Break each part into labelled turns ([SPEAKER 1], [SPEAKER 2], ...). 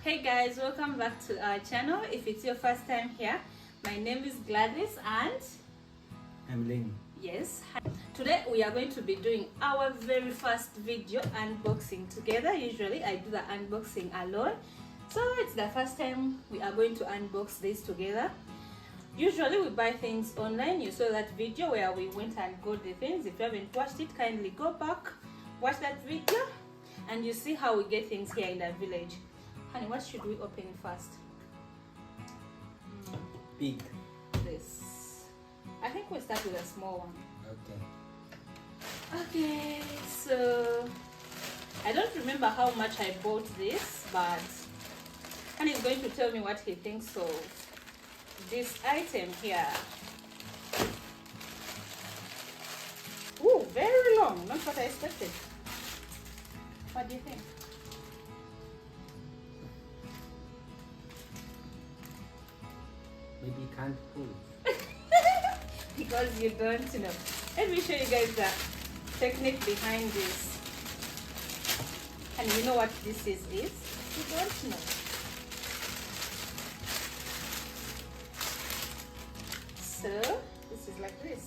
[SPEAKER 1] Hey guys, welcome back to our channel. If it's your first time here, my name is Gladys and
[SPEAKER 2] I'm Ling.
[SPEAKER 1] yes, hi. Today we are going to be doing our very first video unboxing together. Usually I do the unboxing alone, so it's the first time we are going to unbox this together. Usually we buy things online. You saw that video where we went and got the things. If you haven't watched it, kindly go back, watch that video, and you see how we get things here in the village. Honey, what should we open first?
[SPEAKER 2] Big.
[SPEAKER 1] This. I think we'll start with a small one.
[SPEAKER 2] Okay.
[SPEAKER 1] Okay, so I don't remember how much I bought this, but Honey is going to tell me what he thinks of this item here. Ooh, very long, not what I expected. What do you think?
[SPEAKER 2] Maybe can't prove.
[SPEAKER 1] Because you don't know. Let me show you guys the technique behind this. And you know what this is? You don't know. So this is like this.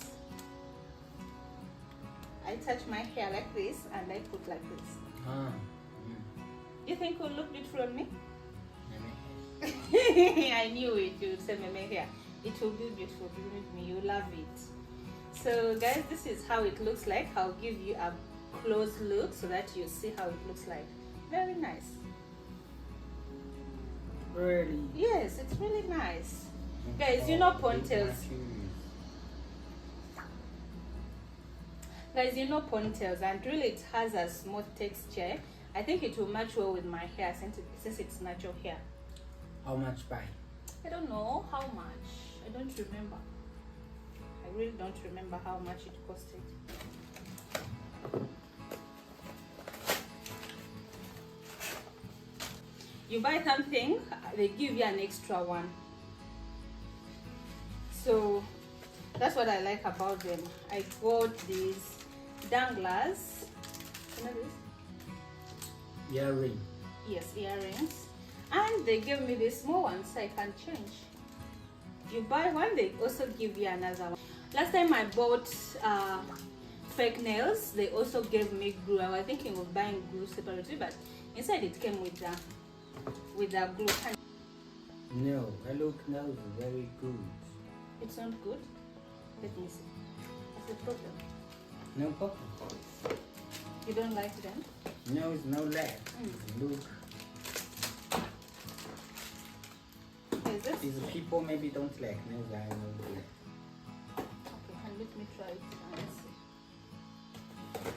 [SPEAKER 1] I touch my hair like this and I put like this.
[SPEAKER 2] Ah.
[SPEAKER 1] You think it will look beautiful on me?
[SPEAKER 2] Mm.
[SPEAKER 1] I knew it. You would say meme hair. It will be beautiful. Believe me, you love it. So guys, this is how it looks like. I'll give you a close look so that you see how it looks like. Very nice.
[SPEAKER 2] Really?
[SPEAKER 1] Yes, it's really nice. Guys, you know ponytails. Guys, you know ponytails, and really it has a smooth texture. I think it will match well with my hair since it's natural hair.
[SPEAKER 2] How much buy?
[SPEAKER 1] I don't know how much. I don't remember. I really don't remember how much it costed. You buy something, they give you an extra one. So that's what I like about them. I got these danglers. You know this?
[SPEAKER 2] Earring.
[SPEAKER 1] Yes, earrings. And they gave me this small one so I can change. You buy one, they also give you another one. Last time I bought fake nails, they also gave me glue. I was thinking of buying glue separately, but inside it came with the glue.
[SPEAKER 2] No, I look now very good.
[SPEAKER 1] It's not good. Let me see. What's the problem?
[SPEAKER 2] No problem.
[SPEAKER 1] You don't like them?
[SPEAKER 2] No, it's no leg. Look.
[SPEAKER 1] Is this?
[SPEAKER 2] These people maybe don't like no leg, no leg.
[SPEAKER 1] Okay, and let me try it and see.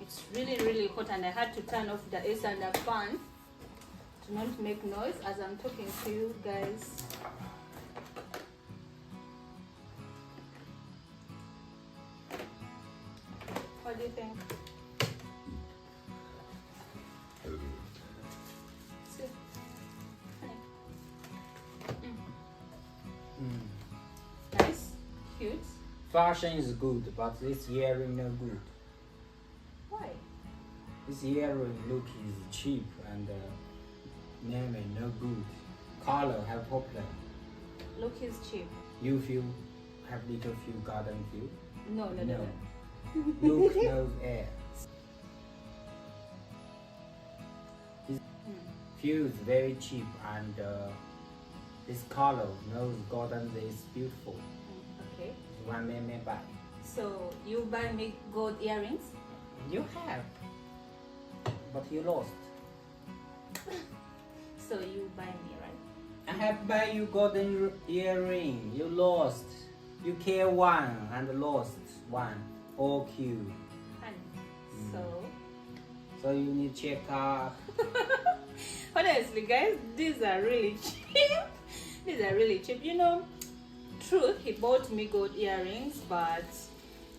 [SPEAKER 1] It's really, really hot, and I had to turn off the AC and the fan to not make noise as I'm talking to you guys. What do you think? See? Honey. Nice, cute.
[SPEAKER 2] Fashion is good, but this earring no good.
[SPEAKER 1] Why?
[SPEAKER 2] This earring look is cheap and name no good. Color have problem.
[SPEAKER 1] Look, is cheap.
[SPEAKER 2] You feel have little few garden feel.
[SPEAKER 1] No.
[SPEAKER 2] Look no air. This feels very cheap and this color knows garden is beautiful.
[SPEAKER 1] Okay.
[SPEAKER 2] One may buy.
[SPEAKER 1] So you buy me gold earrings?
[SPEAKER 2] You have, but you lost.
[SPEAKER 1] So you buy me, right?
[SPEAKER 2] I have buy you golden earring. You lost. You care one and lost one. All cute.
[SPEAKER 1] Honey.
[SPEAKER 2] Mm.
[SPEAKER 1] So
[SPEAKER 2] So you need check up.
[SPEAKER 1] honestly guys, these are really cheap. These are really cheap. You know, true, he bought me gold earrings, but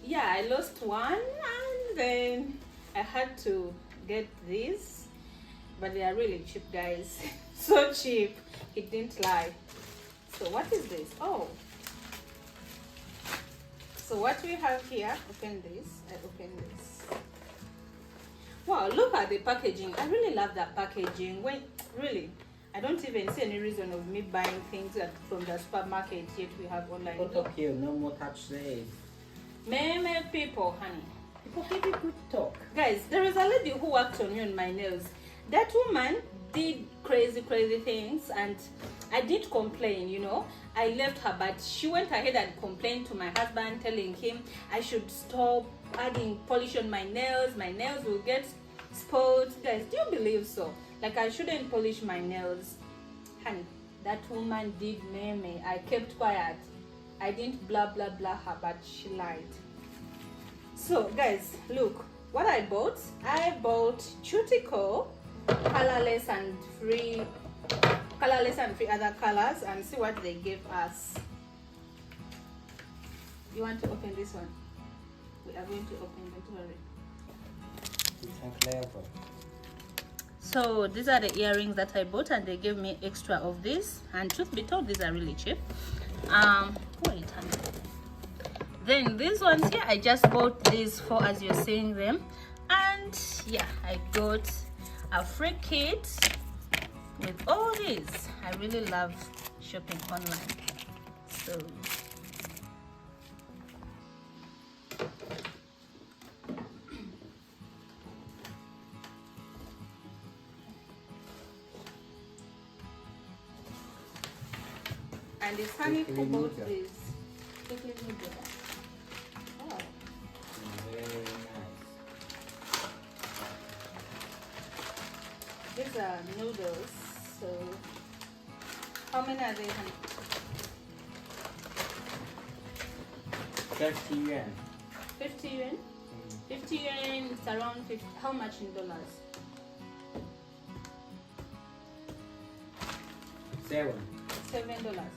[SPEAKER 1] yeah, I lost one and then I had to get these. But they are really cheap, guys. So cheap. He didn't lie. So what is this? Oh. So what we have here, open this. I open this. Wow, look at the packaging. I really love that packaging. When really, I don't even see any reason of me buying things from the supermarket, yet we have online.
[SPEAKER 2] Photocure, no more touch this.
[SPEAKER 1] Many people, honey.
[SPEAKER 2] People give you good talk.
[SPEAKER 1] Guys, there is a lady who worked on me on my nails. That woman did crazy things, and I did complain, you know. I left her, but she went ahead and complained to my husband, telling him I should stop adding polish on my nails. My nails will get spots. Guys, do you believe so? Like, I shouldn't polish my nails. Honey, that woman did me. I kept quiet. I didn't blah her, but she lied. So guys, look what I bought. I bought Cuticle colorless and free other colors, and see what they gave us. You want to open this one? We are going to open, don't worry.
[SPEAKER 2] It's clever.
[SPEAKER 1] So these are the earrings that I bought, and they gave me extra of this, and truth be told, these are really cheap. Wait, then these ones here, I just bought these for, as you're seeing them. And yeah, I got a free kit with all these. I really love shopping online. So and it's honey who bought this. Wow.
[SPEAKER 2] Very nice.
[SPEAKER 1] These are noodles. So how many are they, honey?
[SPEAKER 2] 30 yuan.
[SPEAKER 1] 50 yuan? 50 yuan is around 50. How much in dollars? $7.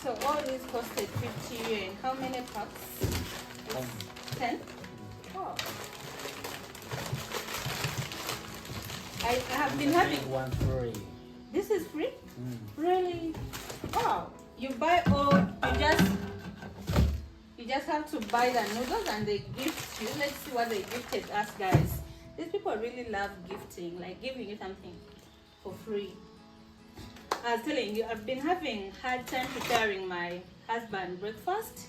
[SPEAKER 1] So all these costed 50 yuan. How many packs? 10? Oh. I have been having
[SPEAKER 2] one free.
[SPEAKER 1] This is free? Really? Wow. You buy all, you just have to buy the noodles and they gift you. Let's see what they gifted us, guys. These people really love gifting, like giving you something for free. I was telling you, I've been having hard time preparing my husband breakfast.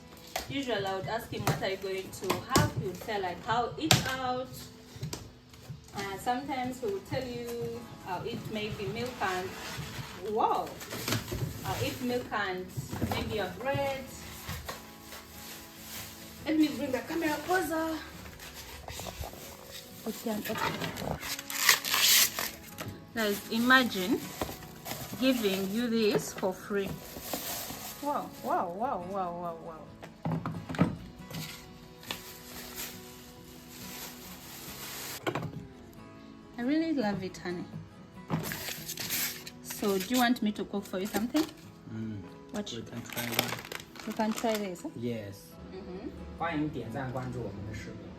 [SPEAKER 1] Usually I would ask him, what are you going to have? He would say, like, I'll eat out. Sometimes he will tell you, I'll eat maybe milk and, wow, I'll eat milk and maybe a bread. Let me bring the camera closer. Guys, imagine giving you this for free. Wow. I really love it, honey. So do you want me to cook for you something? What?
[SPEAKER 2] We can try one.
[SPEAKER 1] You can try this, huh?
[SPEAKER 2] Yes. 欢迎点赞关注我们的视频。